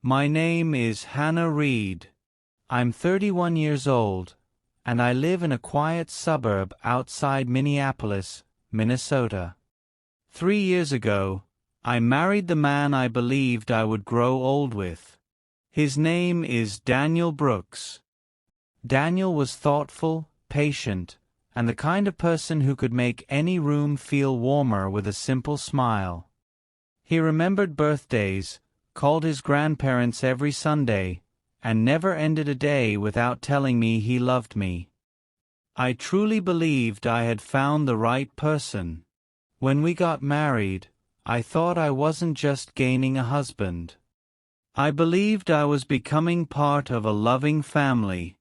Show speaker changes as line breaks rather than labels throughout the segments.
My name is Hannah Reed. I'm 31 years old, and I live in a quiet suburb outside Minneapolis, Minnesota. 3 years ago, I married the man I believed I would grow old with. His name is Daniel Brooks. Daniel was thoughtful, patient, and the kind of person who could make any room feel warmer with a simple smile. He remembered birthdays, called his grandparents every Sunday, and never ended a day without telling me he loved me. I truly believed I had found the right person. When we got married, I thought I wasn't just gaining a husband. I believed I was becoming part of a loving family.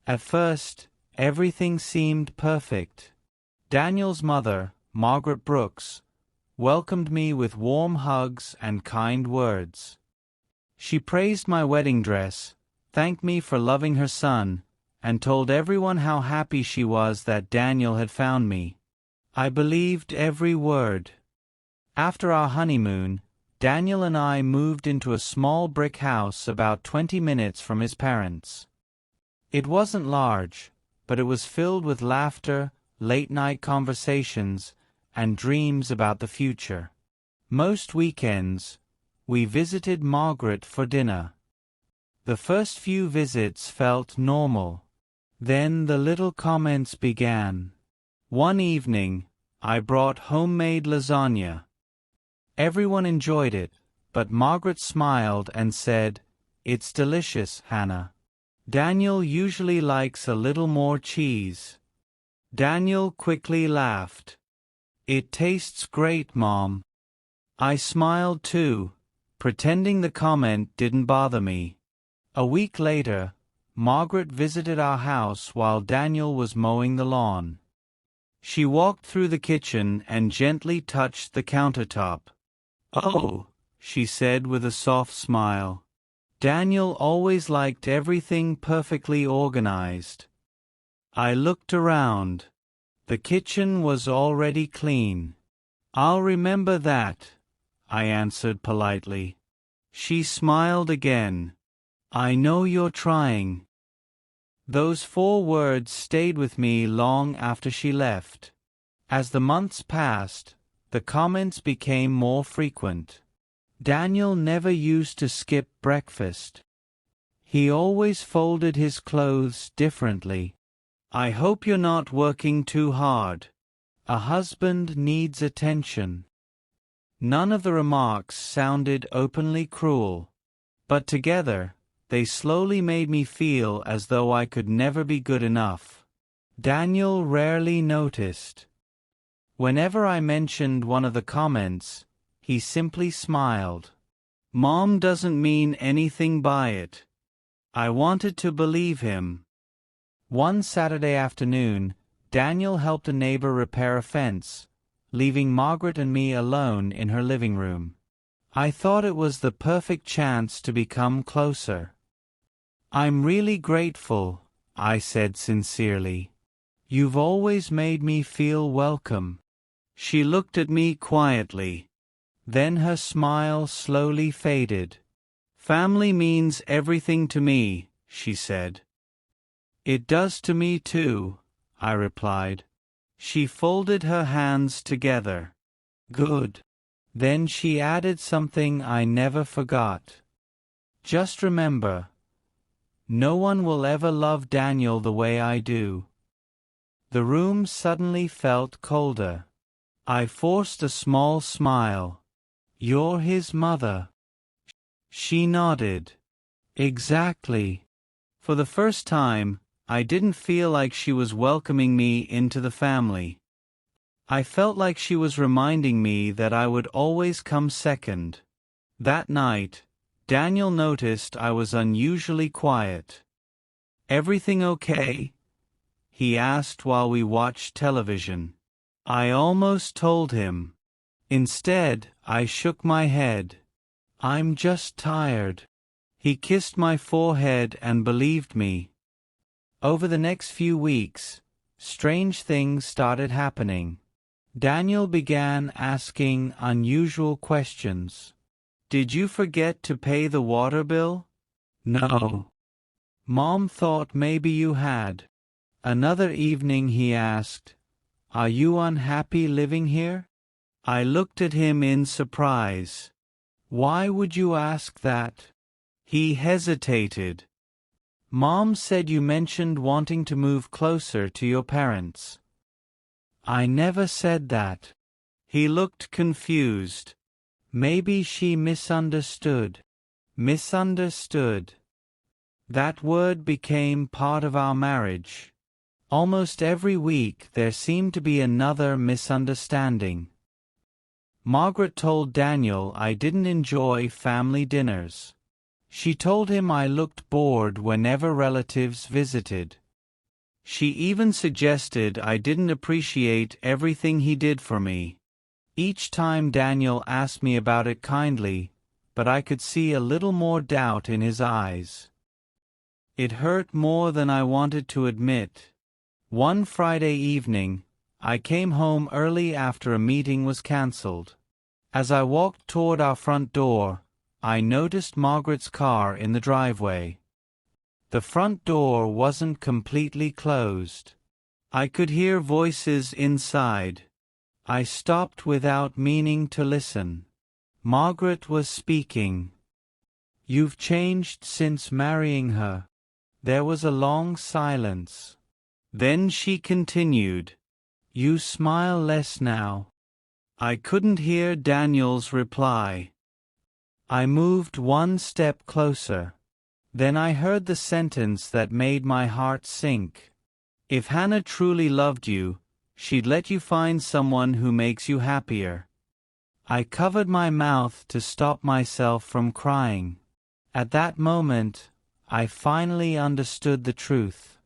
At first, everything seemed perfect. Daniel's mother, Margaret Brooks, welcomed me with warm hugs and kind words. She praised my wedding dress, thanked me for loving her son, and told everyone how happy she was that Daniel had found me. I believed every word. After our honeymoon, Daniel and I moved into a small brick house about 20 minutes from his parents. It wasn't large, but it was filled with laughter, late-night conversations, and dreams about the future. Most weekends, we visited Margaret for dinner. The first few visits felt normal. Then the little comments began. One evening, I brought homemade lasagna. Everyone enjoyed it, but Margaret smiled and said, "It's delicious, Hannah. Daniel usually likes a little more cheese." Daniel quickly laughed. "It tastes great, Mom." I smiled too, pretending the comment didn't bother me. A week later, Margaret visited our house while Daniel was mowing the lawn. She walked through the kitchen and gently touched the countertop. "Oh," she said with a soft smile. Daniel always liked everything perfectly organized. I looked around. The kitchen was already clean. "I'll remember that," I answered politely. She smiled again. "I know you're trying." Those 4 words stayed with me long after she left. As the months passed, the comments became more frequent. Daniel never used to skip breakfast. He always folded his clothes differently. "I hope you're not working too hard. A husband needs attention." None of the remarks sounded openly cruel, but together, they slowly made me feel as though I could never be good enough. Daniel rarely noticed. Whenever I mentioned one of the comments, he simply smiled. "Mom doesn't mean anything by it." I wanted to believe him. One Saturday afternoon, Daniel helped a neighbor repair a fence, leaving Margaret and me alone in her living room. I thought it was the perfect chance to become closer. "I'm really grateful," I said sincerely. "You've always made me feel welcome." She looked at me quietly. Then her smile slowly faded. "Family means everything to me," she said. "It does to me too," I replied. She folded her hands together. "Good." Then she added something I never forgot. "Just remember, no one will ever love Daniel the way I do." The room suddenly felt colder. I forced a small smile. "You're his mother." She nodded. "Exactly." For the first time, I didn't feel like she was welcoming me into the family. I felt like she was reminding me that I would always come second. That night, Daniel noticed I was unusually quiet. "Everything okay?" he asked while we watched television. I almost told him. Instead, I shook my head. "I'm just tired." He kissed my forehead and believed me. Over the next few weeks, strange things started happening. Daniel began asking unusual questions. Did you forget to pay the water bill? No. Mom thought maybe you had. Another evening he asked, Are you unhappy living here? I looked at him in surprise. Why would you ask that? He hesitated. Mom said you mentioned wanting to move closer to your parents. I never said that. He looked confused. Maybe she misunderstood. Misunderstood. That word became part of our marriage. Almost every week there seemed to be another misunderstanding. Margaret told Daniel I didn't enjoy family dinners. She told him I looked bored whenever relatives visited. She even suggested I didn't appreciate everything he did for me. Each time Daniel asked me about it kindly, but I could see a little more doubt in his eyes. It hurt more than I wanted to admit. One Friday evening, I came home early after a meeting was cancelled. As I walked toward our front door, I noticed Margaret's car in the driveway. The front door wasn't completely closed. I could hear voices inside. I stopped without meaning to listen. Margaret was speaking. You've changed since marrying her. There was a long silence. Then she continued. You smile less now. I couldn't hear Daniel's reply. I moved one step closer. Then I heard the sentence that made my heart sink. If Hannah truly loved you, she'd let you find someone who makes you happier. I covered my mouth to stop myself from crying. At that moment, I finally understood the truth.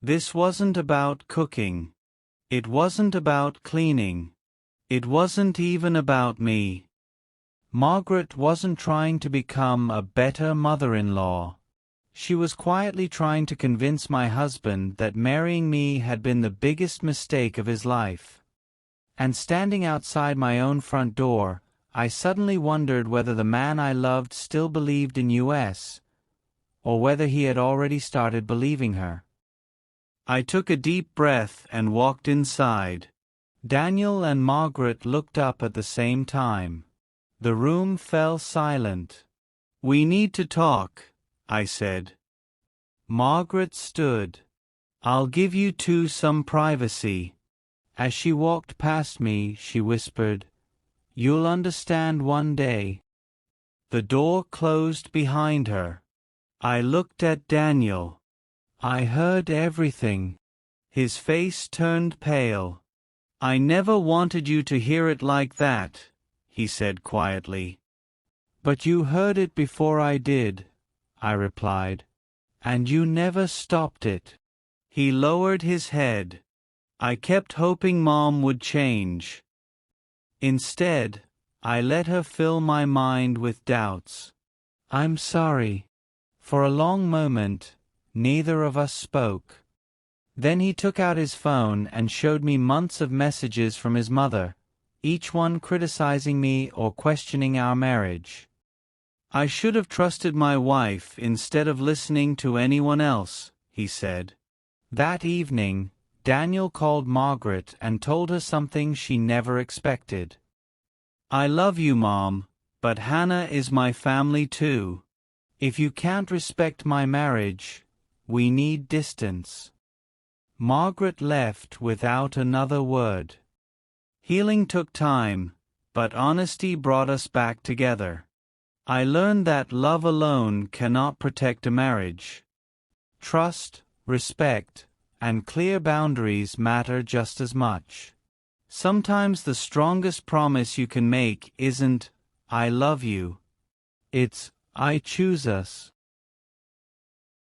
This wasn't about cooking. It wasn't about cleaning. It wasn't even about me. Margaret wasn't trying to become a better mother-in-law. She was quietly trying to convince my husband that marrying me had been the biggest mistake of his life. And standing outside my own front door, I suddenly wondered whether the man I loved still believed in US, or whether he had already started believing her. I took a deep breath and walked inside. Daniel and Margaret looked up at the same time. The room fell silent. We need to talk, I said. Margaret stood. I'll give you two some privacy. As she walked past me, she whispered, You'll understand one day. The door closed behind her. I looked at Daniel. I heard everything. His face turned pale. I never wanted you to hear it like that, he said quietly. But you heard it before I did, I replied. And you never stopped it. He lowered his head. I kept hoping Mom would change. Instead, I let her fill my mind with doubts. I'm sorry. For a long moment, neither of us spoke. Then he took out his phone and showed me months of messages from his mother, each one criticizing me or questioning our marriage. I should have trusted my wife instead of listening to anyone else, he said. That evening, Daniel called Margaret and told her something she never expected. I love you, Mom, but Hannah is my family too. If you can't respect my marriage, we need distance. Margaret left without another word. Healing took time, but honesty brought us back together. I learned that love alone cannot protect a marriage. Trust, respect, and clear boundaries matter just as much. Sometimes the strongest promise you can make isn't, I love you. It's, I choose us.